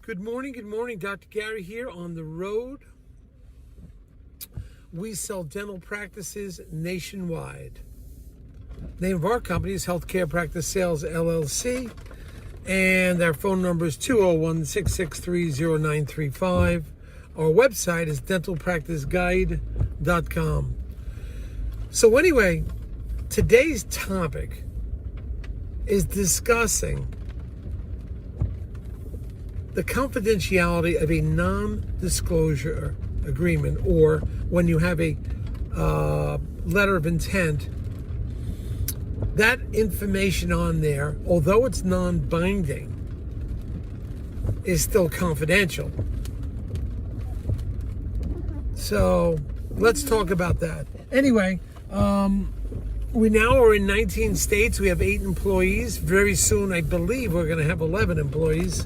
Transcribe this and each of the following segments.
Good morning, Dr. Gary here on the road. We sell dental practices nationwide. Name of our company is Healthcare Practice Sales, LLC, and our phone number is 201-663-0935. Our website is dentalpracticeguide.com. So anyway, today's topic is discussing the confidentiality of a non-disclosure agreement, or when you have a letter of intent, that information on there, although it's non-binding, is still confidential. So let's talk about that. Anyway, we now are in 19 states. We have 8 employees. Very soon, I believe, we're going to have 11 employees,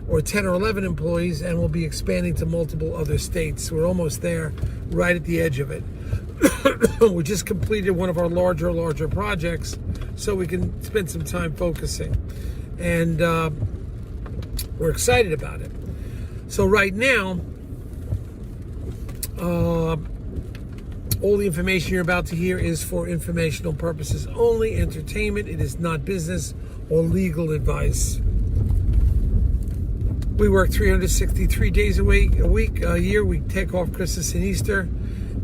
or 10 or 11 employees, and we'll be expanding to multiple other states. We're almost there, right at the edge of it. We just completed one of our larger projects, so we can spend some time focusing. And we're excited about it. So right now, all the information you're about to hear is for informational purposes only, entertainment. It is not business or legal advice. We work 363 days a year. We take off Christmas and Easter,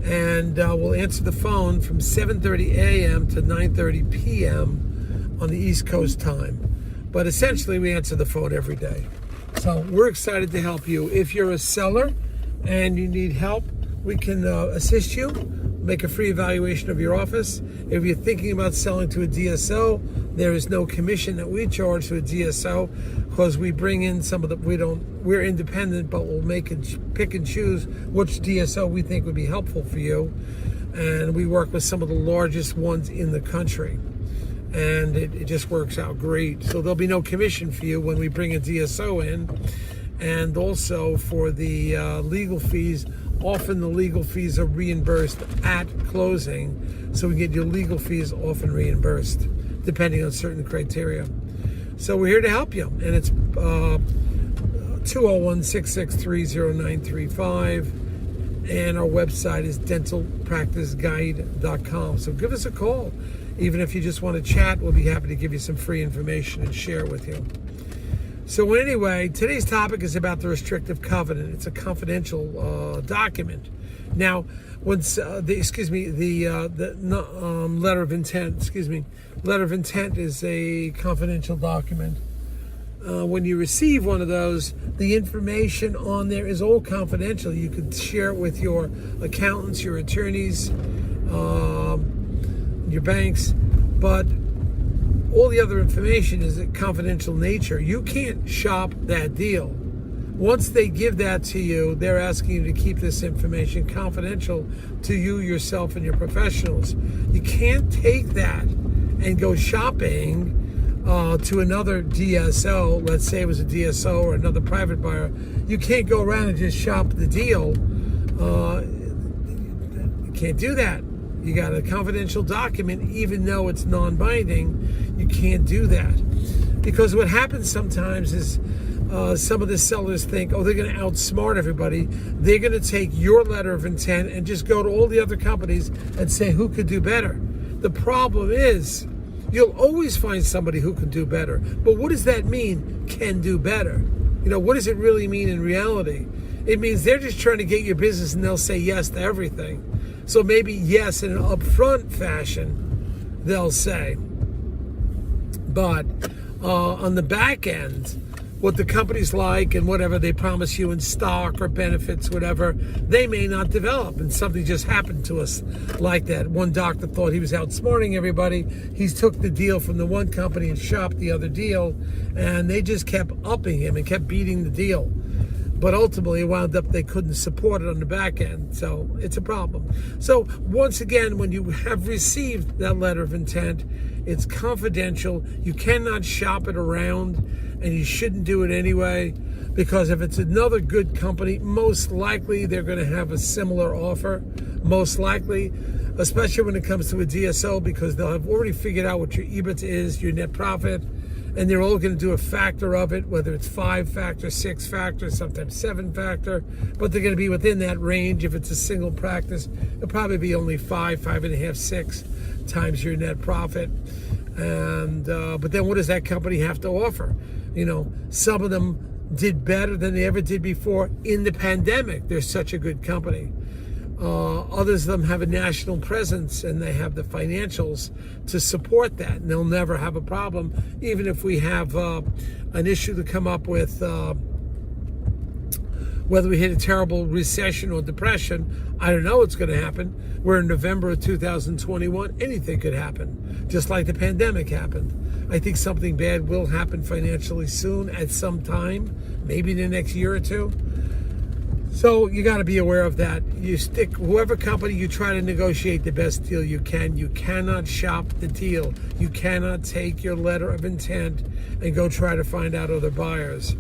and we'll answer the phone from 7:30 a.m. to 9:30 p.m. on the East Coast time. But essentially, we answer the phone every day. So we're excited to help you. If you're a seller and you need help, we can assist you, make a free evaluation of your office. If you're thinking about selling to a DSO, there is no commission that we charge to a DSO, because we bring in some of the, we're independent, but we'll pick and choose which DSO we think would be helpful for you. And we work with some of the largest ones in the country. And it just works out great. So there'll be no commission for you when we bring a DSO in. And also for the legal fees, often the legal fees are reimbursed at closing. So we get your legal fees often reimbursed, depending on certain criteria. So we're here to help you. And it's 201-663-0935. And our website is dentalpracticeguide.com. So give us a call. Even if you just want to chat, we'll be happy to give you some free information and share it with you. So anyway, today's topic is about the restrictive covenant. It's a confidential document. Now, once letter of intent. Letter of intent is a confidential document. When you receive one of those, the information on there is all confidential. You could share it with your accountants, your attorneys, your banks, but all the other information is of confidential nature. You can't shop that deal. Once they give that to you, they're asking you to keep this information confidential to you, yourself, and your professionals. You can't take that and go shopping to another DSO. Let's say it was a DSO or another private buyer. You can't go around and just shop the deal. You can't do that. You got a confidential document, even though it's non-binding. You can't do that, because what happens sometimes is some of the sellers think, oh, they're going to outsmart everybody. They're going to take your letter of intent and just go to all the other companies and say who could do better. The problem is, you'll always find somebody who can do better. But what does that mean, can do better? What does it really mean in reality? It means they're just trying to get your business, and they'll say yes to everything. So maybe yes in an upfront fashion, they'll say. But on the back end, what the company's like and whatever they promise you in stock or benefits, whatever, they may not develop. And something just happened to us like that. One doctor thought he was outsmarting everybody. He took the deal from the one company and shopped the other deal, and they just kept upping him and kept beating the deal. But ultimately, it wound up they couldn't support it on the back end. So it's a problem. So once again, when you have received that letter of intent, it's confidential. You cannot shop it around, and you shouldn't do it anyway, because if it's another good company, most likely they're going to have a similar offer. Most likely, especially when it comes to a DSO, because they'll have already figured out what your EBIT is, your net profit, and they're all going to do a factor of it, whether it's 5 factor, 6 factor, sometimes 7 factor, but they're going to be within that range. If it's a single practice, it'll probably be only 5, 5.5, 6 times your net profit. And but then what does that company have to offer? Some of them did better than they ever did before in the pandemic. They're such a good company. Others of them have a national presence and they have the financials to support that, and they'll never have a problem, even if we have an issue to come up with, whether we hit a terrible recession or depression. I don't know what's going to happen. We're in November of 2021. Anything could happen, just like the pandemic happened. I think something bad will happen financially soon at some time, maybe in the next year or two. So you got to be aware of that. You stick, whoever company, you try to negotiate the best deal you can. You cannot shop the deal. You cannot take your letter of intent and go try to find out other buyers.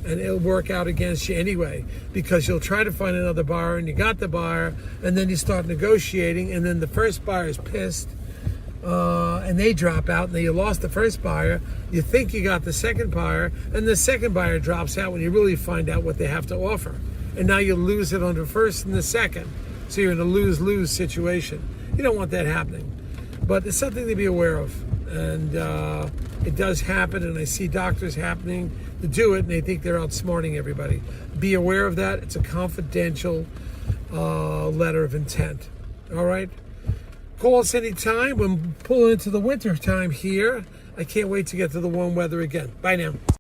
And it'll work out against you anyway, because you'll try to find another buyer and you got the buyer, and then you start negotiating, and then the first buyer is pissed and they drop out, and then you lost the first buyer. You think you got the second buyer, and the second buyer drops out when you really find out what they have to offer. And now you lose it on the first and the second. So you're in a lose-lose situation. You don't want that happening. But it's something to be aware of. And it does happen, and I see doctors happening to do it, and they think they're outsmarting everybody. Be aware of that. It's a confidential letter of intent. All right? Call us anytime. We're pulling into the winter time here. I can't wait to get to the warm weather again. Bye now.